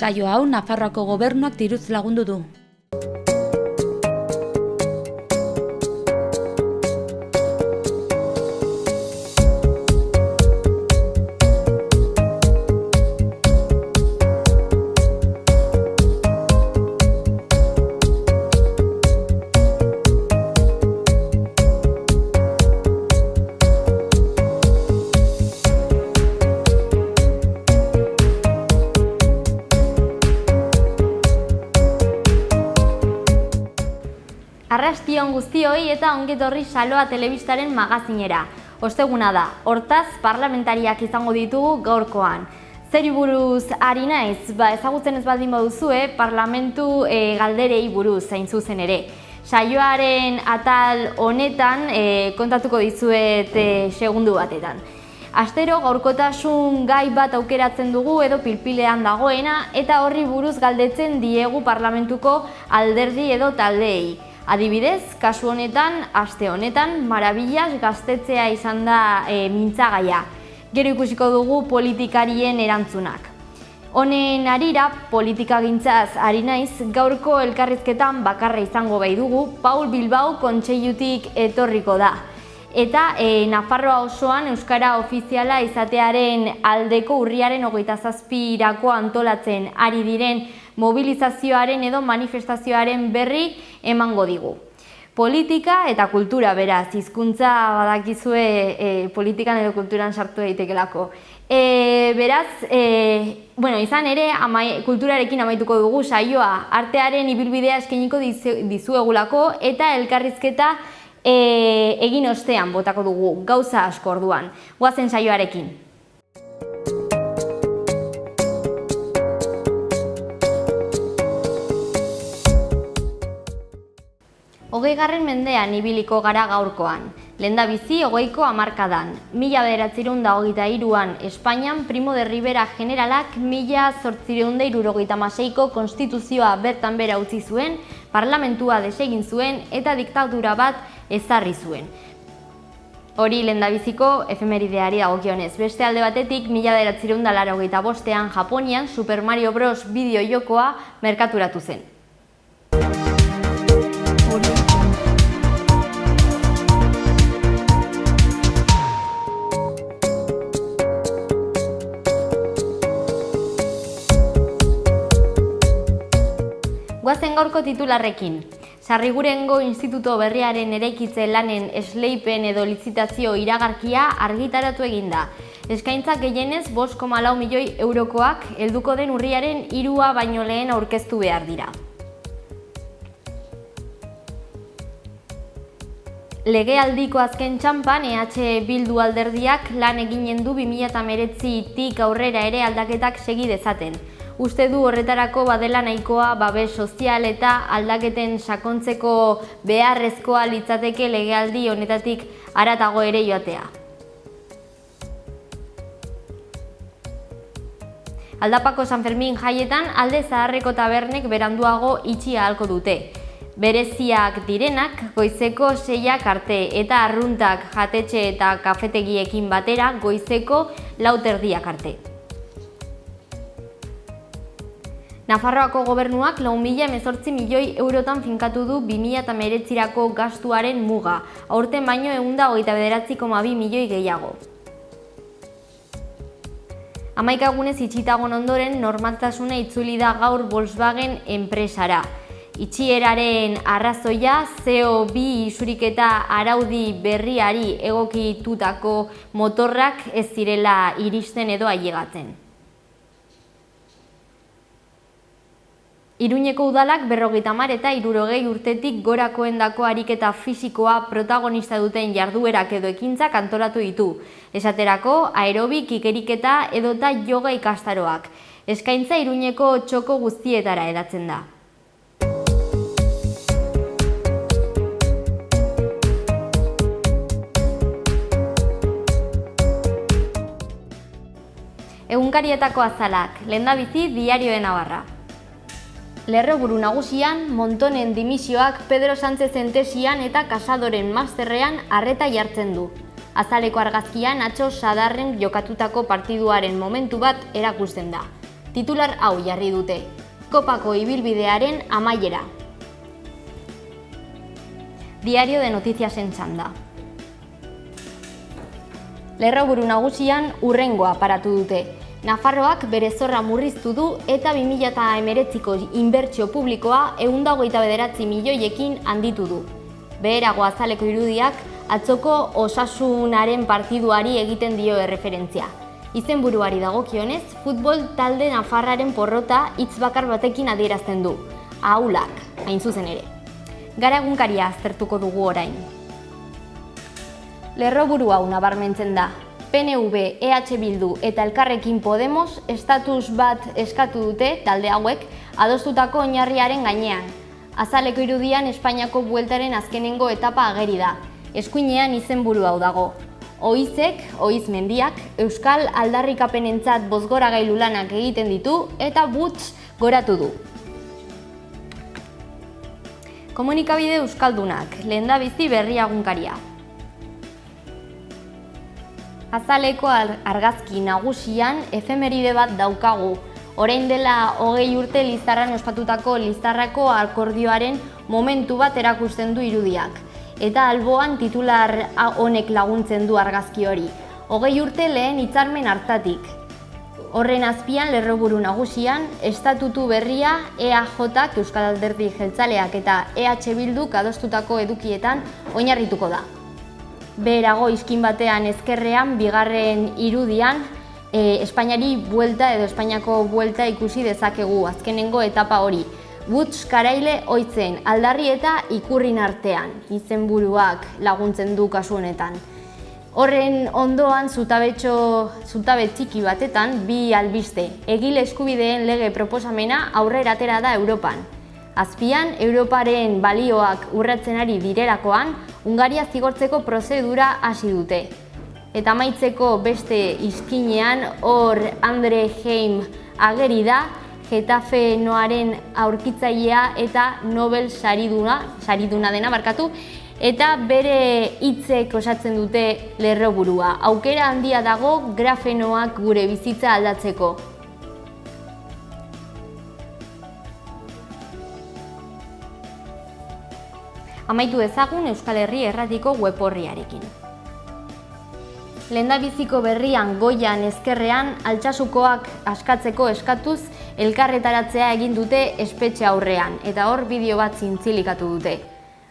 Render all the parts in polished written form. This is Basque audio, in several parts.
Saio hau Nafarroako gobernuak diruz lagundu du. Arrastion guztioi eta ongetorri Saloa telebistaren magazinera. Osteguna da, hortaz parlamentariak izango ditugu gaurkoan. Zeri buruz ari naiz, ezagutzen ez baldin baduzue, parlamentu galderei buruz zain zuzen ere. Saioaren atal honetan kontatuko dizuet segundu batetan. Astero gaurkotasun gai bat aukeratzen dugu edo pilpilean dagoena eta horri buruz galdetzen diegu parlamentuko alderdi edo taldeei. Adibidez, kasu honetan, aste honetan, Marabillas gaztetzea izan da mintzagaia. Gero ikusiko dugu politikarien erantzunak. Honen harira, politikagintzaz ari naiz, gaurko elkarrizketan bakarra izango bai dugu, Paul Bilbao kontseilutik etorriko da. Eta Nafarroa osoan euskara ofiziala izatearen aldeko urriaren 27irako antolatzen ari diren mobilizazioaren edo manifestazioaren berri emango digu. Politika eta kultura beraz, hizkuntza badakizue politikan edo kulturan sartu daitekelako. Beraz, izan ere kulturarekin amaituko dugu saioa, artearen ibilbidea eskainiko dizuegulako eta elkarrizketa egin ostean botako dugu, gauza asko orduan. Goazen saioarekin. Hogeigarren mendean ibiliko gara gaurkoan. Lehendabizi hogeiko hamarkadan. 1923an Espainian Primo de Rivera generalak 1876ko konstituzioa bertan bera utzi zuen, parlamentua desegin zuen eta diktadura bat ezarri zuen. Hori lehendabiziko efemerideari dagokionez. Beste alde batetik, 1985an Japonian Super Mario Bros. Bideo jokoa merkaturatu zen. Goazen gaurko titularrekin. Sarrigurengo Instituto Berriaren eraikitze lanen esleipen edo lizitazio iragarkia argitaratu eginda. Eskaintzak gehienez 5,4 milioi eurokoak helduko den urriaren 3 baino lehen aurkeztu behar dira. Legealdiko azken txanpan EH Bildu alderdiak lan eginen du 2019tik aurrera ere aldaketak segi dezaten. Uste du horretarako badela nahikoa babes sozial eta aldaketen sakontzeko beharrezkoa litzateke legealdi honetatik haratago ere joatea. Aldapako San Fermin jaietan alde zaharreko tabernek beranduago itxi ahalko dute. Bereziak direnak goizeko 6ak arte eta arruntak jatetxe eta kafetegiekin batera goizeko 4:00 arte. Nafarroako gobernuak 4.018 milioi eurotan finkatu du 2019rako gastuaren muga, aurten baino 129,2 milioi gehiago. 11 egunez itxitagon ondoren normaltasuna itzuli da gaur Volkswagen enpresara. Itxieraren arrazoia CO2 isuriketa araudi berriari egokitutako motorrak ez zirela iristen edo ailegatzen. Iruñeko udalak 50 eta 60 urtetik gorakoendako ariketa fisikoa protagonista duten jarduerak edo ekintzak antolatu ditu. Esaterako, aerobik, ikeriketa edota yoga ikastaroak. Eskaintza Iruñeko txoko guztietara hedatzen da. Egunkarietako azalak, lehendabizi Diario de Navarra. Lerroburu nagusian, Montonen dimisioak Pedro Sánchezen tesian eta Casadoren masterrean arreta jartzen du. Azaleko argazkian Nacho Sadarren jokatutako partiduaren momentu bat erakusten da. Titular hau jarri dute: Kopako ibilbidearen amaiera. Diario de Noticiasen txanda. Lerroburu nagusian hurrengoa paratu dute. Nafarroak bere zorra murriztu du eta 2019ko inbertsio publikoa 129 milioiekin handitu du. Beherago azaleko irudiak atzoko Osasunaren partiduari egiten dio erreferentzia. Izenburuari dagokionez, futbol talde nafarraren porrota hitz bakar batekin adierazten du. Ahulak, hain zuzen ere. Gara egunkaria aztertuko dugu orain. Lerroburu hau nabarmentzen da. PNV, EH Bildu eta Elkarrekin Podemos estatus bat eskatu dute talde hauek adostutako oinarriaren gainean. Azaleko irudian Espainiako bueltaren azkenengo etapa ageri da. Eskuinean izenburu hau dago. Oizek, Oiz mendiak, euskal aldarrikapenentzat bozgoragailu lanak egiten ditu eta buts goratu du. Komunikabide euskaldunak, lehendabizi berria egunkaria. Azaleko argazki nagusian efemeride bat daukagu. Orain dela 20 urte Lizarran ospatutako Lizarrako akordioaren momentu bat erakusten du irudiak. Eta alboan titular honek laguntzen du argazki hori. 20 urte lehen hitzarmen hartatik. Horren azpian lerroburu nagusian, estatutu berria EAJak, Euskal Alderdi Jeltzaleak eta EH Bilduk adostutako edukietan oinarrituko da. Beherago iskin batean ezkerrean, bigarren irudian, Espainiari buelta edo Espainiako buelta ikusi dezakegu azkenengo etapa hori. Buts Karaile Oitzen, Aldarri eta Ikurrin artean, izenburuak laguntzen du kasu honetan. Horren ondoan zutabe txiki batetan bi albiste. Egile eskubideen lege proposamena aurrera atera da Europan. Azpian, Europaren balioak urratzen ari direlakoan, Hungaria zigortzeko prozedura hasi dute. Eta amaitzeko beste izkinean, hor Andre Heim ageri da, Getafe Noaren aurkitzailea eta Nobel sariduna dena barkatu, eta bere hitzek osatzen dute lerroburua. Aukera handia dago grafenoak gure bizitza aldatzeko. Amaitu dezagun Euskal Herri Erratiko web orriarekin. Lehendabiziko berrian goian ezkerrean Altsasukoak askatzeko eskatuz elkarretaratzea egin dute espetxe aurrean eta hor bideo bat zintzilikatu dute.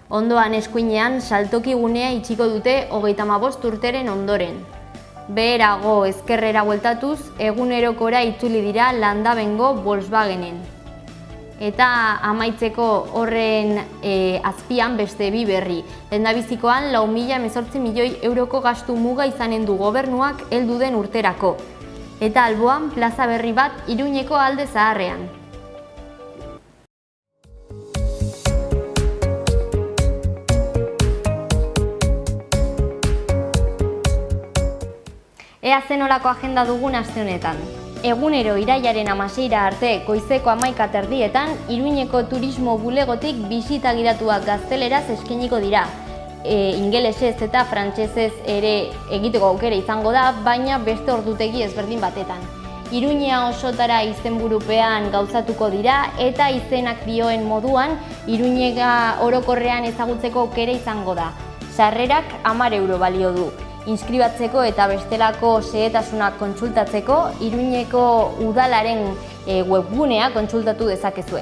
Ondoan eskuinean saltoki gunea itxiko dute 35 urteren ondoren. Beherago ezkerrera bueltatuz egunerokora itzuli dira Landabengo Volkswagenen. Eta amaitzeko horren azpian beste bi berri. Lehendabizikoan 4.018 milioi euroko gastu muga izanen du gobernuak heldu den urterako. Eta alboan plaza berri bat Iruñeko Alde Zaharrean. Ea zenolako agenda dugun aste honetan. Egunero irailaren 16ra arte goizeko 11:30 Iruñeko turismo bulegotik bisita gidatuak gazteleraz eskainiko dira. Ingelesez eta frantsesez ere egiteko aukera izango da, baina beste ordutegi ezberdin batetan. Iruñea osotara izenburupean gauzatuko dira eta izenak dioen moduan Iruñega orokorrean ezagutzeko aukera izango da. Sarrerak 10 euro balio du. Inskribatzeko eta bestelako xehetasunak kontsultatzeko Iruñeko udalaren webgunea kontsultatu dezakezue.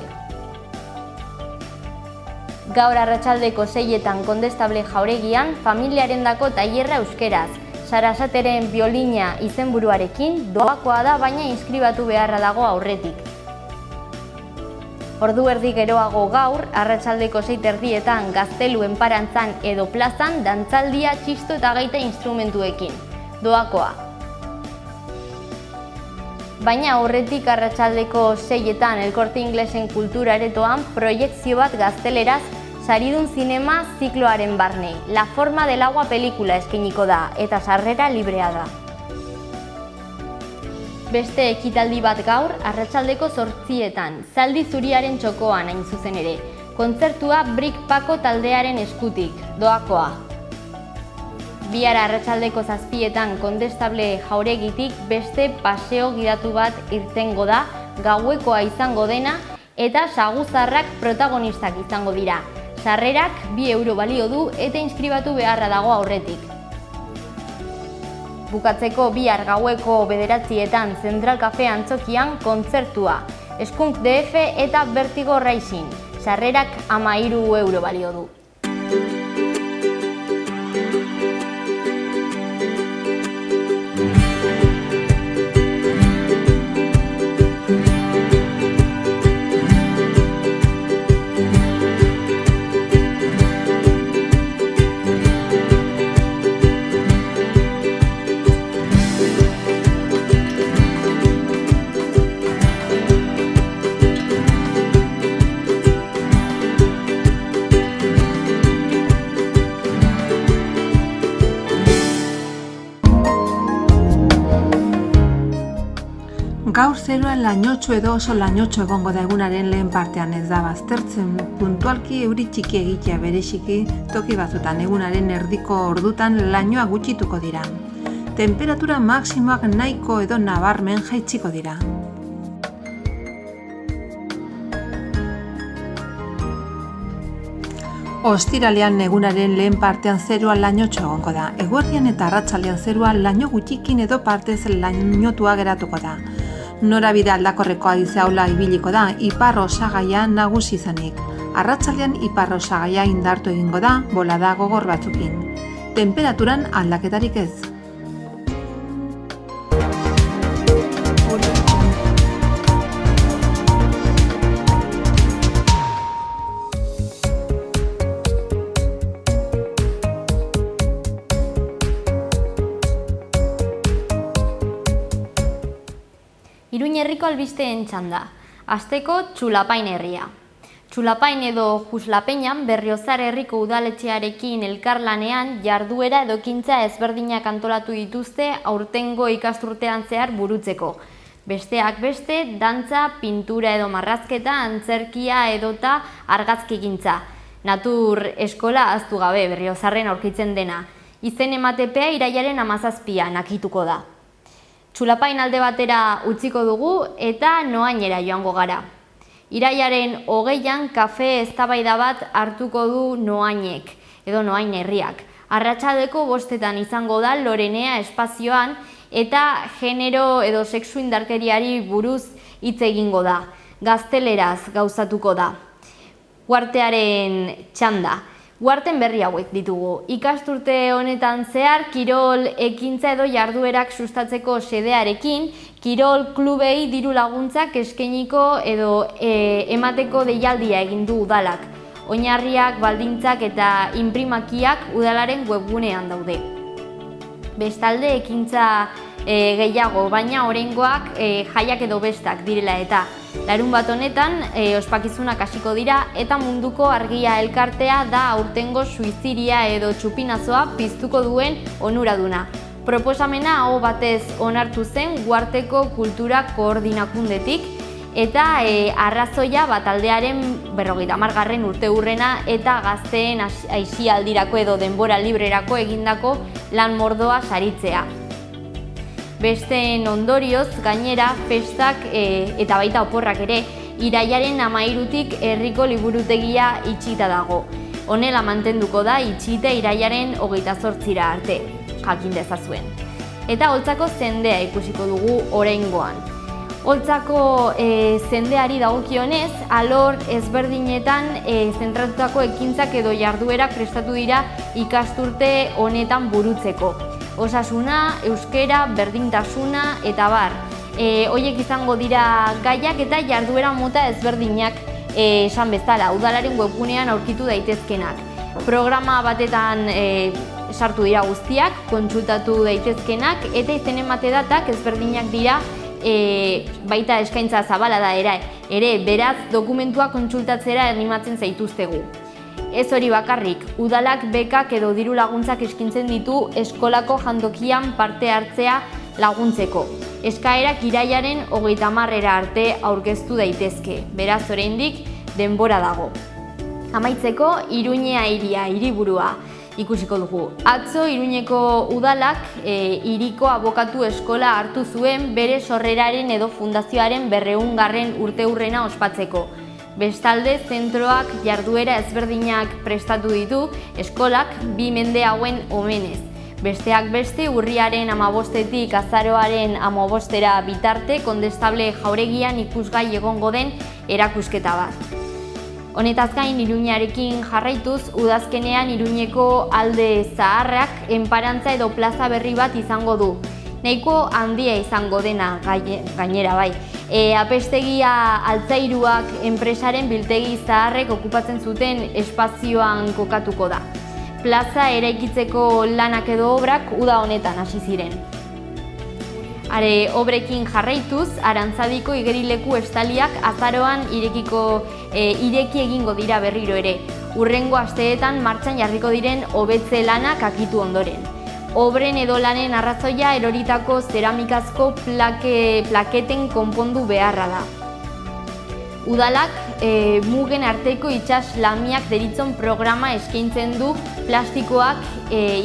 Gaur arratsaldeko 6etan Kondestable Jauregian familiarendako tailerra euskeraz. Sarasateren biolina izenburuarekin doakoa da, baina inskribatu beharra dago aurretik. Ordu erdi geroago gaur, arratsaldeko 6:30 Gaztelu enparantzan edo plazan dantzaldia, txisto eta gaita instrumentuekin. Doakoa. Baina horretik arratsaldeko 6etan El Corte Inglesen kultura aretoan proiekzio bat gazteleraz Saridun Zinema zikloaren barne. La forma del agua pelikula eskainiko da eta sarrera librea da. Beste ekitaldi bat gaur, arratsaldeko 8etan, Zaldi Zuriaren txokoan hain zuzen ere. Kontzertua Brick Paco taldearen eskutik, doakoa. Bihar arratsaldeko 7etan Kondestable Jauregitik beste paseo gidatu bat irtengo da gauekoa izango dena eta saguzarrak protagonistak izango dira. Sarrerak 2 euro balio du eta inskribatu beharra dago aurretik. Bukatzeko bihar gaueko 9:00etan Zentral Cafe antzokian kontzertua. Skunk DF eta Vertigo Racing. Sarrerak 13 euro balio du. Gaur zerua lainotxo edo oso lainotxo egongo da egunaren lehen partean, ez da baztertzen puntualki euri txiki egitea bereziki toki batzutan egunaren erdiko ordutan lainoa gutxituko dira. Temperatura maksimoak nahiko edo nabarmen jaitsiko dira. Ostiralean egunaren lehen partean zerua lainotxo egongo da. Eguerdian eta arratsalean zerua laino gutxikin edo partez lainotua geratuko da. Norabide aldakorreko haize ahula ibiliko da, ipar osagaia nagusi izanik. Arratsalean ipar osagaia indartu egingo da, bolada gogor batzukin. Temperaturan aldaketarik ez. Iruin herriko albisteen txanda. Hasteko Txulapain herria. Txulapain edo Juslapeñan Berriozar herriko udaletxearekin elkarlanean jarduera edo ekintza ezberdinak antolatu dituzte aurtengo ikasturtean zehar burutzeko. Besteak beste, dantza, pintura edo marrazketa, antzerkia edota argazkigintza. Natur eskola ahaztu gabe Berriozarren aurkitzen dena. Izen ematepea irailaren 17an akituko da. Txulapain alde batera utziko dugu eta Noainera joango gara. Irailaren 20an kafe eztabaida bat hartuko du Noainek, edo Noain herriak. Arratsaldeko 5etan izango da Lorenea espazioan eta genero edo sexu indarkeriari buruz hitz egingo da. Gazteleraz gauzatuko da. Uhartearen txanda. Uharten berri hauek ditugu. Ikasturte honetan zehar, kirol ekintza edo jarduerak sustatzeko xedearekin, kirol klubei diru laguntzak eskainiko edo emateko deialdia egin du udalak. Oinarriak, baldintzak eta inprimakiak udalaren webgunean daude. Bestalde ekintza gehiago, baina oraingoak jaiak edo bestak direla eta. Larunbat honetan ospakizunak hasiko dira eta munduko argia elkartea da aurtengo suiziria edo txupinazoa piztuko duen onuraduna. Proposamena aho batez onartu zen Uharteko Kultura Koordinakundetik eta arrazoia taldearen 50. urteurrena eta gazteen aisialdirako edo denbora librerako egindako lan mordoa saritzea. Besteen ondorioz, gainera, festak eta baita oporrak ere, irailaren 13tik herriko liburutegia itxita dago. Honela mantenduko da itxita irailaren 28ra arte, jakin dezazuen. Eta Oltzako zendea ikusiko dugu oraingoan. Oltzako zendeari dagokionez, alor ezberdinetan zentratutako ekintzak edo jarduerak prestatu dira ikasturte honetan burutzeko. Osasuna, euskera, berdintasuna eta bar. Horiek izango dira gaiak eta jarduera mota ezberdinak esan bezala, udalaren webgunean aurkitu daitezkenak. Programa batetan sartu dira guztiak, kontsultatu daitezkenak eta izen emate datak ezberdinak dira baita eskaintza zabala da ere, beraz dokumentua kontsultatzera animatzen zaituztegu. Ez hori bakarrik, udalak bekak edo diru laguntzak eskintzen ditu eskolako jantokian parte hartzea laguntzeko. Eskaerak irailaren 30 arte aurkeztu daitezke, beraz oraindik denbora dago. Amaitzeko, Iruñea hiria, hiriburua. ikusiko dugu. Atzo Iruñeko udalak hiriko abokatu eskola hartu zuen bere sorreraren edo fundazioaren 200. urteurrena ospatzeko. Bestalde, zentroak jarduera ezberdinak prestatu ditu eskolak 2 mende hauen omenez. Besteak beste, urriaren 15-tik azaroaren 15-era bitarte Kondestable jauregian ikusgai egongo den erakusketa bat. Honetaz gain, Iruñarekin jarraituz, udazkenean Iruñeko alde zaharrak enparantza edo plaza berri bat izango du. Nahiko handia izango dena gainera bai. Apestegia Altzairuak enpresaren biltegi zaharrek okupatzen zuten espazioan kokatuko da. Plaza eraikitzeko lanak edo obrak uda honetan hasi ziren. Obrekin jarraituz, Arantzadiko igerileku estaliak azaroan ireki egingo dira berriro ere. Hurrengo asteetan martxan jarriko diren hobetze lanak akitu ondoren. Obren edo lanen arrazoia eroritako zeramikazko plaketen konpondu beharra da. Udalak mugen arteko itsas lamiak deritzon programa eskaintzen du plastikoak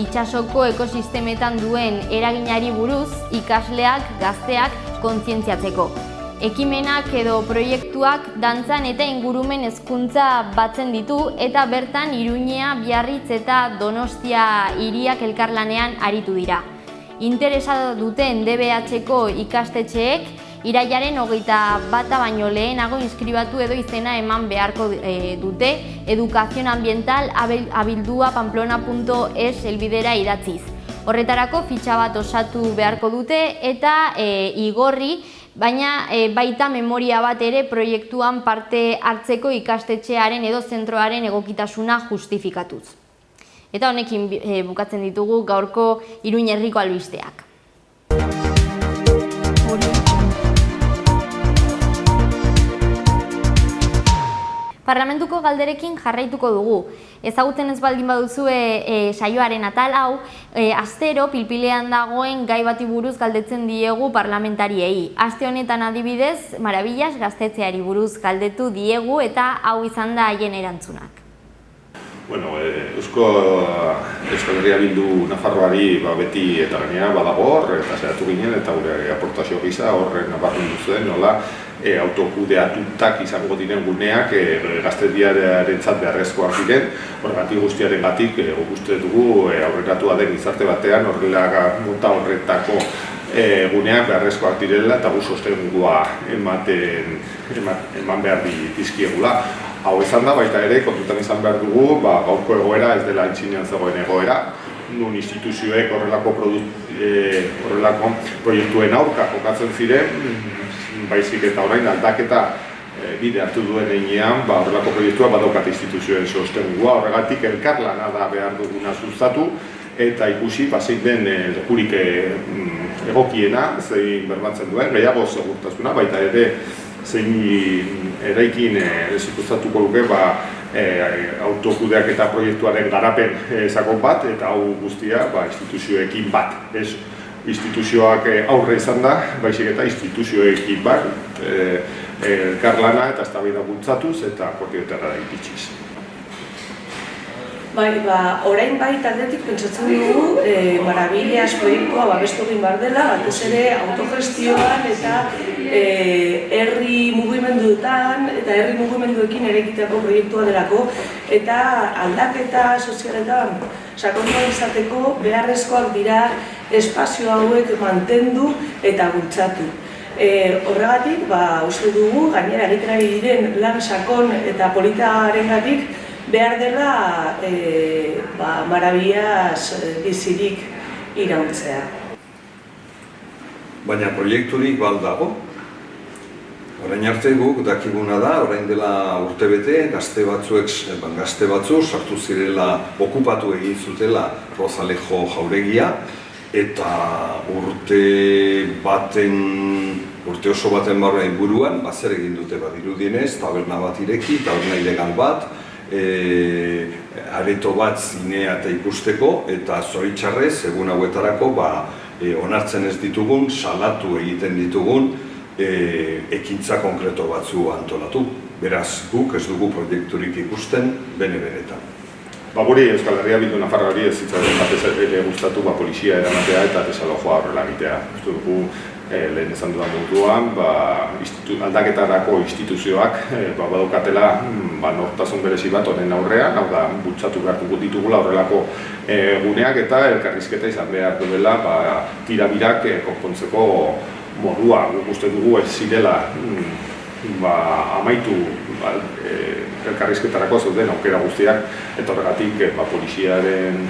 itsasoko ekosistemetan duen eraginari buruz ikasleak, gazteak kontzientziatzeko. Ekimenak edo proiektuak dantzan eta ingurumen hezkuntza batzen ditu eta bertan Iruñea, Biarritz eta Donostia hiriak elkarlanean aritu dira. Interesa duten DBH-ko ikastetxeek irailaren 21 baino lehenago inskribatu edo izena eman beharko dute Educación Ambiental abildua.pamplona.es helbidera idatziz. Horretarako fitxa bat osatu beharko dute eta igorri, baina baita memoria bat ere proiektuan parte hartzeko ikastetxearen edo zentroaren egokitasuna justifikatuz. Eta honekin bukatzen ditugu gaurko Iruñ herriko albisteak. Parlamentuko galderekin jarraituko dugu. Ezagutzen ez baldin baduzue saioaren atal hau, astero pilpilean dagoen gai bati buruz galdetzen diegu parlamentariei. Aste honetan adibidez, Marabillas gaztetzeari buruz galdetu diegu eta hau izan da haien erantzunak. Eusko Herria Bildu Nafarroari beti eta gainera badago hor, eta zeratu ginen eta gure aportazio gisa horren nabarren duzuen, nola autokudeatutak izango diren guneak gazteriarentzat beharrezkoak diren, horregatik guztiarengatik uste dugu aurreratua den gizarte batean mota horretako guneak beharrezkoak direla eta gu sostengua eman behar dizkiegula. Hau izan da, baita ere, kontutan izan behar dugu, gaurko egoera ez dela aintzinean zegoen egoera, nun instituzioek horrelako proiektuen aurka kokatzen ziren, baizik eta orain aldaketa bide hartu duen heinean, horrelako proiektua badaukat instituzioen sostengua, horregatik elkarlana da behar duguna sustatu, eta ikusi zein den lekurik egokiena, zein bermatzen duen, gehiago segurtasuna, baita ere, zein eraikin zikustatuko luke autokudeak eta proiektuaren garapen sakon bat, eta hau guztia instituzioekin bat. Instituzioak aurre izan da, baizik eta instituzioekin bat, elkarlana eta eztabaida bultzatuz eta akordioetara iritsiz. Orain taldetik pentsatzen dugu Marabillas proiektua babestu egin behar dela, batez ere autogestioan eta herri mugimenduetan eta herri mugimenduekin eraikitako proiektua delako eta aldaketa sozialetan sakontua izateko beharrezkoak dira espazio hauek mantendu eta bultzatu. Horregatik, uste dugu, gainera egiten ari diren lan sakon eta politarengatik behar dela Marabillas bizirik iraultzea. Baina proiekturik baldago. Orain arte guk dakiguna da, orain dela urtebete, gazte batzuk sartu zirela, okupatu egin zutela Rozalejo jauregia, eta urte oso baten barra inguruan, zer egin dute badirudienez, taberna bat ireki, taberna ilegal bat, areto bat zinea eta ikusteko, eta zoritxarrez, egun hauetarako, onartzen ez ditugun, salatu egiten ditugun, ekintza konkreto batzu antolatu. Beraz, guk ez dugu proiekturik ikusten, bene-benetan. Guri Euskal Herria Bildu Nafarroari ez zitzaion batez ere gustatu polizia eramatea eta desalojoa horrela egitea. Uste dugu lehen esan dudan moduan, aldaketarako instituzioak badaukatela nortasun berezi bat honen aurrean, hau da, bultzatu behartuko ditugula horrelako guneak eta elkarrizketa izan behar duela tirabirak konpontzeko modua. Uste dugu ez zirela amaitu elkarrizketarako zeuden aukera guztiak eta horregatik poliziaren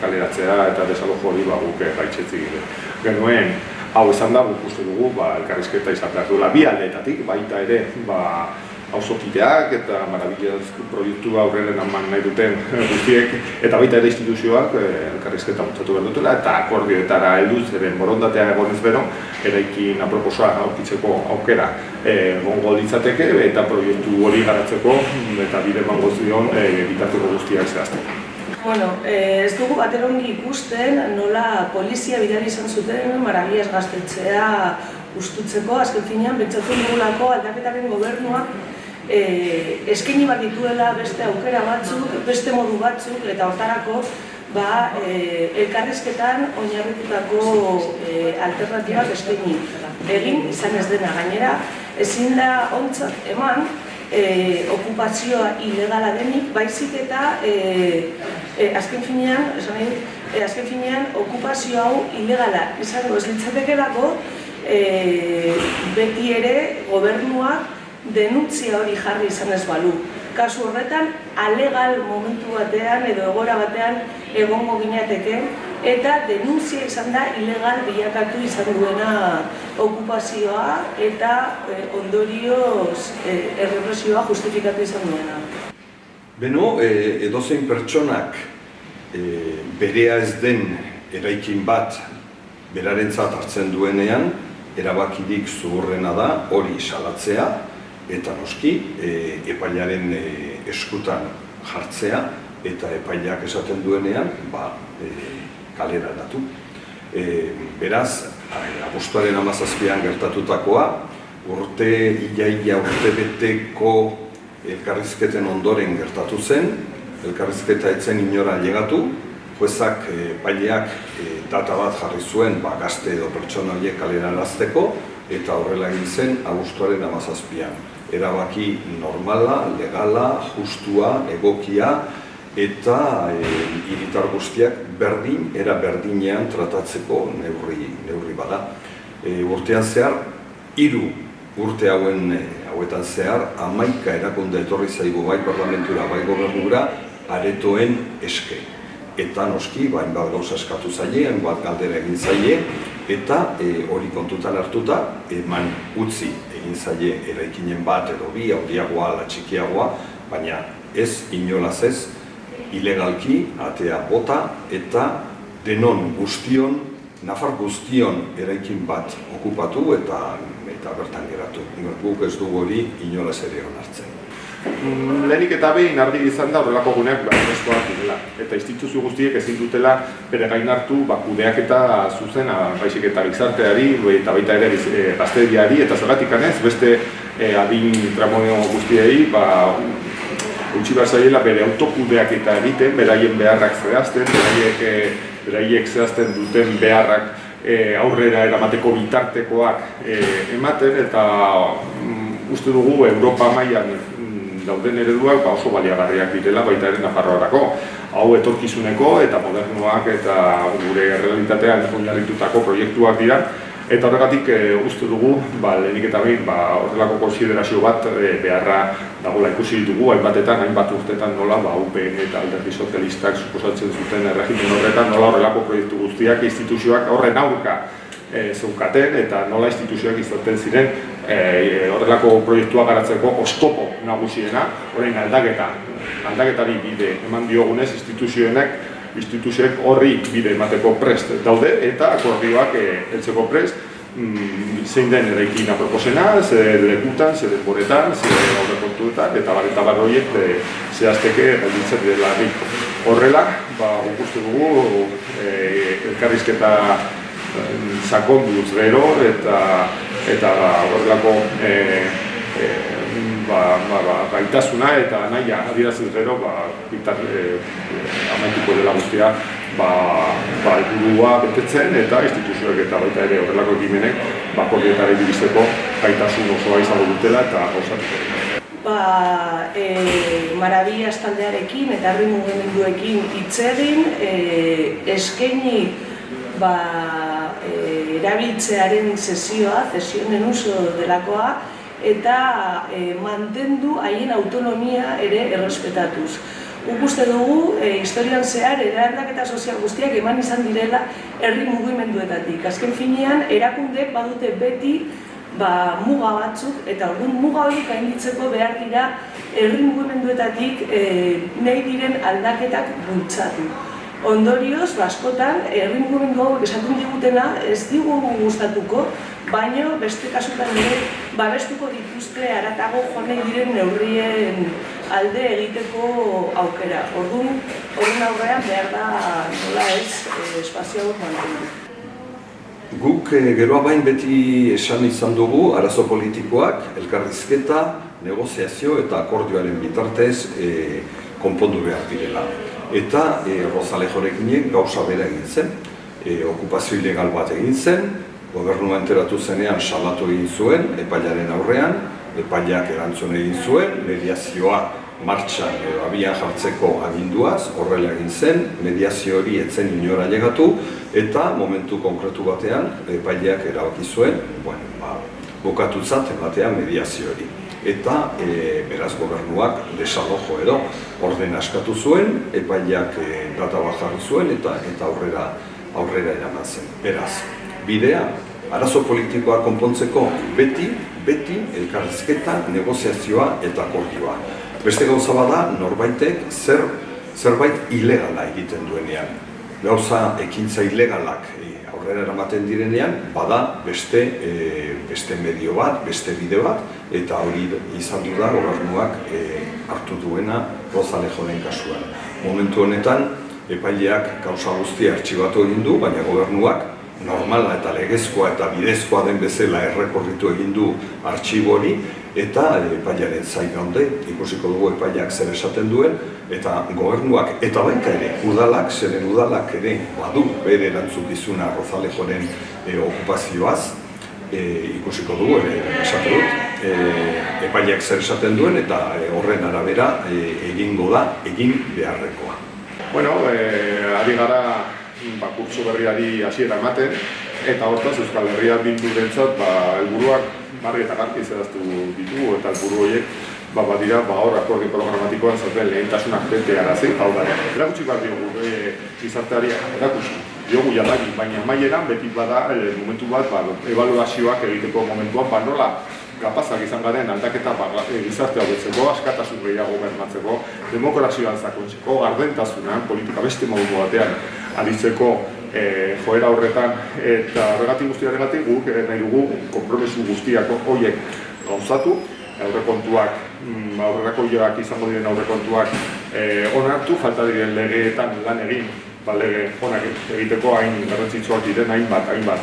kaleratzea eta desalojo hori guk gaitzetzi genuen. Hau izan da, guk uste dugu elkarrizketa izan behar duela bi aldeetatik, baita ere auzokideak eta Marabillas proiektua aurrera eman nahi duten guztiek eta baita ere instituzioak elkarrizketa bultzatu behar dutela eta akordioetara heldu zeren borondatea egonez bero eraikin aproposa aurkitzeko aukera egongo litzateke eta proiektu hori garatzeko eta bide emango zion bitarteko guztiak zehazteko. Ez dugu baterongi ikusten nola polizia bidali izan zuten Marabillas gaztetxea ustutzeko, azken finean, pentsatzen dugulako aldaketaren gobernuak eskaini bat dituela beste aukera batzuk, beste modu batzuk, eta hortarako elkarrizketan oinarritutako alternatibak eskaini egin izan ez dena. Gainera, ezin da ontzat eman okupazioa ilegala denik, baizik eta azken finean okupazio hau ilegala izango ez litzatekelako beti ere gobernuak denuntzia hori jarri izan ez balu. Kasu horretan, alegal momentu batean edo egoera batean egongo ginateke eta denuntzia izan da ilegal bilakatu izan duena okupazioa eta ondorioz errepresioa justifikatu izan duena. Beno, edozein pertsonak berea ez den eraikin bat berarentzat hartzen duenean, erabakirik zuhurrena da hori salatzea eta noski epailaren eskutan jartzea eta epaileak esaten duenean kalera datu. Beraz, abuztuaren 17an gertatutakoa, urte beteko elkarrizketen ondoren gertatu zen, elkarrizketa etzen inora llegatu, juezak epaileak data bat jarri zuen gazte edo pertsona horiek kalera arazteko eta horrela egin zen abuztuaren 17an. Erabaki normala, legala, justua, egokia eta hiritar guztiak era berdinean tratatzeko neurri bada. Urtean zehar, 3 urte hauetan zehar, 11 erakunde etorri zaigu bai parlamentura, bai gobernura, aretoen eske. Eta noski, hainbat gauza eskatu zaie, hainbat galdera egin zaie, eta hori kontutan hartuta, eman utzi egin zaie eraikinen bat edo bi, handiagoa ala txikiagoa, baina ez inolaz ez, ilegalki, atea bota, eta denon guztion, Nafar guztion eraikin bat okupatu eta bertan geratu. Guk ez dugu hori inolaz ere onartzen. Lehenik eta behin argi izan da horrelako guneak beharrezkoak direla. Eta instituzio guztiek ezin dutela bere gain hartu kudeaketa zuzena, baizik eta gizarteari eta baita ere gazteriari eta zergatik ez beste adin tramonio guztiei utzi behar zaiela bere autokudeaketa egiten, beraien beharrak zehazten, beraiek zehazten duten beharrak aurrera eramateko bitartekoak ematen eta uste dugu Europa mailan dauden ereduak oso baliagarriak direla baita ere Nafarroarako. Hau etorkizuneko eta modernoak eta gure realitatean oinarritutako proiektuak dira. Eta horregatik uste dugu, lehenik eta behin horrelako konsiderazio bat beharra dagoela ikusi ditugu, hainbat urtetan nola UPN eta Alderdi Sozialistak suposatzen zuten erregimen horretan, nola horrelako proiektu guztiak, instituzioak horren aurka zeukaten eta nola instituzioak izaten ziren horrelako proiektua garatzeko oztopo nagusiena, orain aldaketari bide eman diogunez instituzioek horri bide emateko prest daude eta akordioak heltzeko prest zein den eraikin aproposena, ze lekutan, ze denboretan, ze aurrekontuetan eta bar horiek zehazteke gelditzen delarik. Horrela, guk uste dugu elkarrizketa sakonduz gero eta horrelako gaitasuna eta nahia adierazten gero amaituko dela guztia helburua betetzen eta instituzioek eta baita ere horrelako ekimenek akordioetara iristeko gaitasun osoa izango dutela eta osatuko. Marabillas taldearekin eta herri mugimenduekin hitz egin, eskaini erabiltzearen sesioa, sesionen uso delakoa, eta mantendu haien autonomia ere errespetatuz. Guk uste dugu, historian zehar, eraldaketa sozial guztiak eman izan direla herri mugimenduetatik. Azken finean, erakundek badute beti muga batzuk, eta orduan muga horiek gainditzeko behar dira herri mugimenduetatik nahi diren aldaketak bultzatu. Ondorioz, askotan, herri mugimendu hauek esaten digutena ez digu gustatuko, baina beste kasutan ere babestuko dituzte haratago joan nahi diren neurrien alde egiteko aukera. Orduan, horren aurrean behar da nola ez espazio hauek mantendu. Guk geroa bain beti esan izan dugu arazo politikoak, elkarrizketa, negoziazio eta akordioaren bitartez konpondu behar direla. Eta Rozalejorekin gauza bera egin zen, okupazio ilegal bat egin zen, gobernua enteratu zenean salatu egin zuen, epailaren aurrean, epaileak erantzun egin zuen, mediazioa martxan abian jartzeko aginduaz, horrela egin zen, mediazio hori etzen inora llegatu, eta momentu konkretu batean epaileak erabaki zuen, bukatutzat batean mediazio hori. Eta beraz gobernuak desalojo edo orden askatu zuen, epaileak data bat jarri zuen eta aurrera eraman zen. Beraz, bidea, arazo politikoa konpontzeko beti elkarrizketa, negoziazioa eta akordioa. Beste gauza bada, norbaitek zerbait ilegala egiten duenean. Gauza ekintza ilegalak aurrera eramaten direnean, bada beste medio bat, beste bide bat, eta hori izan du da gobernuak hartu duena Rozalejoren kasuan. Momentu honetan, epaileak gauza guztia artxibatu egin du, baina gobernuak normala eta legezkoa eta bidezkoa den bezala errekorritu egin du artxibo hori, eta epailearen zain gaude, ikusiko dugu epaileak zer esaten duen, eta gobernuak eta baita ere udalak, zeren udalak ere badu bere erantzukizuna Rozalejoren okupazioaz, ikusiko dugu ere esate dut, epaileak zer esaten duen eta horren arabera egingo da egin beharrekoa. Bueno, ari gara kurtso berriari hasiera ematen, eta hortaz Euskal Herria Bildurentzat helburuak marri eta garbi zehaztu ditugu, eta helburu horiek badira hor akordio programatikoan zaten lehentasunak betearazi, hau da, erakutsi behar diogu gizarteari erakutsi diogu jadari, baina amaieran beti bada momentu bat ebaluazioak egiteko momentuan, nola kapazak izan garen aldaketa gizartea hobetzeko, askatasun gehiago bermatzeko, demokrazioan sakontzeko, gardentasunan, politika beste modu batean aritzeko joera horretan, eta horregatik guztiaregatik guk nahi dugu konpromesu guztiak horiek gauzatu, aurrekontuak, aurrerako joak izango diren aurrekontuak onartu, falta diren legeetan lan egin, lege onak egiteko hain garrantzitsuak diren hainbat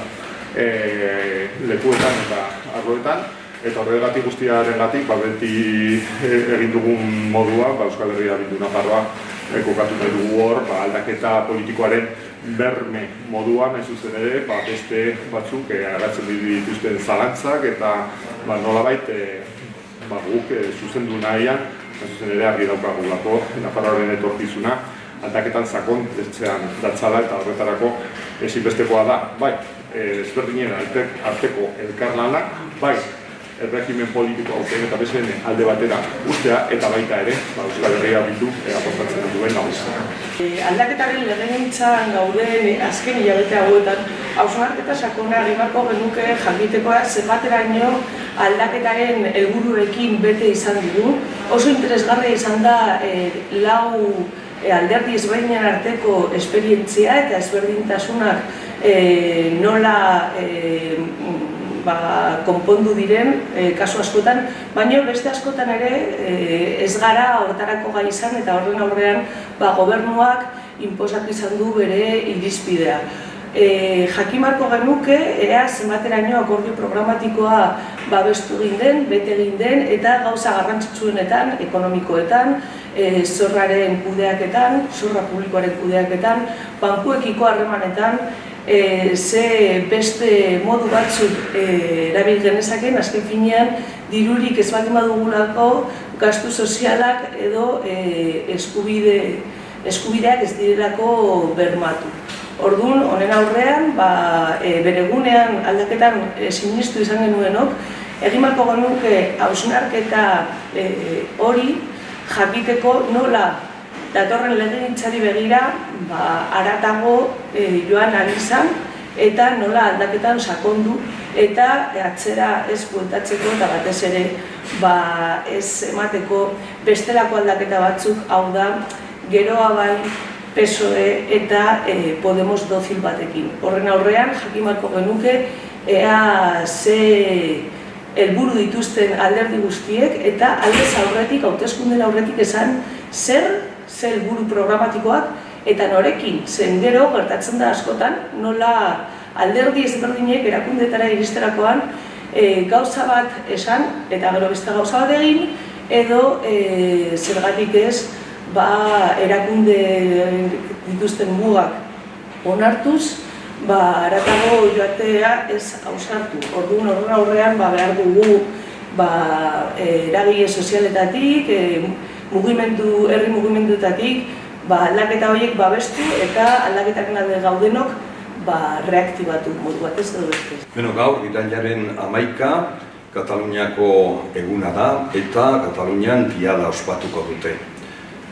lekuetan eta arloetan, eta horregatik guztiarengatik beti egin dugun modua, Euskal Herria Bildu Nafarroa kokatu nahi dugu hor, aldaketa politikoaren berme moduan, ez zuzen ere, beste batzuk agertzen dituzten zalantzak eta nolabait guk zuzendu nahian, ez zuzen ere argi daukagulako Nafarroaren etorkizuna aldaketan sakontzean datzala eta horretarako ezinbestekoa da, bai, ezberdinen arteko elkarlanak, bai, erregimen politiko hauten eta bezien alde batera ustea eta baita ere, Euskal Herria Bildu apostatzen duen nagusia. Aldaketaren legegintzan gauden azken hilabete hauetan, hausnarketa sakona egingo genuke jakitekoa zenbateraino aldaketaren helburuekin bete izan dugu. Oso interesgarria izan da lau alderdi ezberdinen arteko esperientzia eta ezberdintasunak nola konpondu diren kasu askotan, baina beste askotan ere ez gara horretarako gai izan eta horren aurrean gobernuak inposatu izan du bere irizpidea. jakimarko genuke, ea zenbateraino akordio programatikoa babestu egin den, bete egin den, eta gauza garrantzitsuenetan, ekonomikoetan, zorraren kudeaketan, zorra publikoaren kudeaketan, bankuekiko harremanetan, ze beste modu batzuk erabil genezaken, azken finean, dirurik ez baldin badugulako gastu sozialak edo eskubideak ez direlako bermatu. Orduan, honen aurrean, bere gunean aldaketan sinistu izan genuenok, egin beharko genuke hausnarketa hori jakiteko nola datorren legegintzari begira haratago joan ari izan eta nola aldaketan sakondu eta atzera ez bueltatzeko eta batez ere ez emateko bestelako aldaketa batzuk, hau da, geroa bai PSOE eta Podemos dozil batekin. Horren aurrean, jakin beharko genuke, ea ze helburu dituzten alderdi guztiek eta aldez aurretik, hauteskunden aurretik esan zer helburu programatikoak eta norekin, zen gero gertatzen da askotan, nola alderdi ezberdinek erakundetara iristerakoan gauza bat esan eta gero beste gauza bat egin edo zergatik ez erakunde dituzten mugak onartuz, haratago joatea ez hausartu. Orduan horren aurrean behar dugu eragile sozialetatik, herri mugimenduetatik aldaketa horiek babestu eta aldaketak alde gaudenok reaktibatu modu batez edo beste. Gaur, irailaren 11, Kataluniako eguna da eta Katalunian diada ospatuko dute.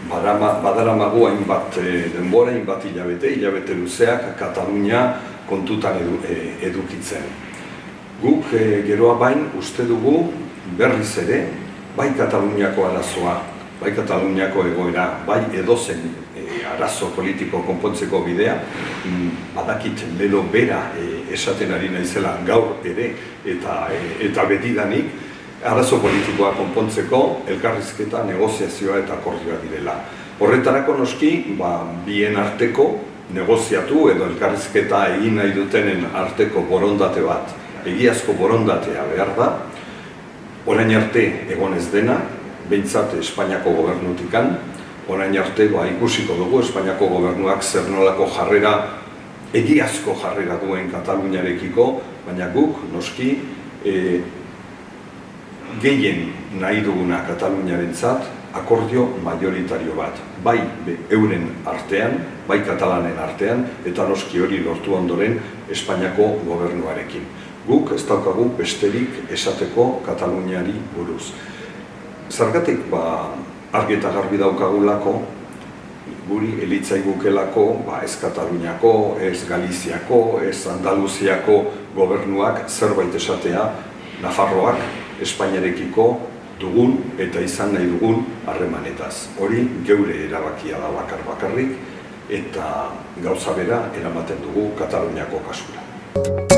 Badaramagu hainbat denbora, hainbat hilabete luzeak Katalunia kontutan edukitzen. Guk geroa bain uste dugu berriz ere, bai Kataluniako arazoa, bai Kataluniako egoera, bai edozen arazo politiko konpontzeko bidea, badakit lelo bera esaten ari naizela gaur ere eta betidanik, arazo politikoa konpontzeko, elkarrizketa, negoziazioa eta akordioa direla. Horretarako noski, bien arteko negoziatu edo elkarrizketa egin nahi dutenen arteko borondate bat, egiazko borondatea behar da, orain arte egon ez dena, behintzat Espainiako gobernutikan, orain arte ikusiko dugu Espainiako gobernuak zer nolako jarrera, egiazko jarrera duen Kataluniarekiko, baina guk noski gehien nahi duguna Kataluniarentzat akordio majoritario bat, bai euren artean, bai katalanen artean, eta noski hori lortu ondoren Espainiako gobernuarekin. Guk ez daukagu besterik esateko Kataluniari buruz. Zergatik argi eta garbi daukagulako, guri elitzaigukelako ez Kataluniako, ez Galiziako, ez Andaluziako gobernuak zerbait esatea Nafarroak Espainiarekiko dugun eta izan nahi dugun harremanetaz. Hori geure erabakia da bakarrik eta gauza bera eramaten dugu Kataluniako kasura.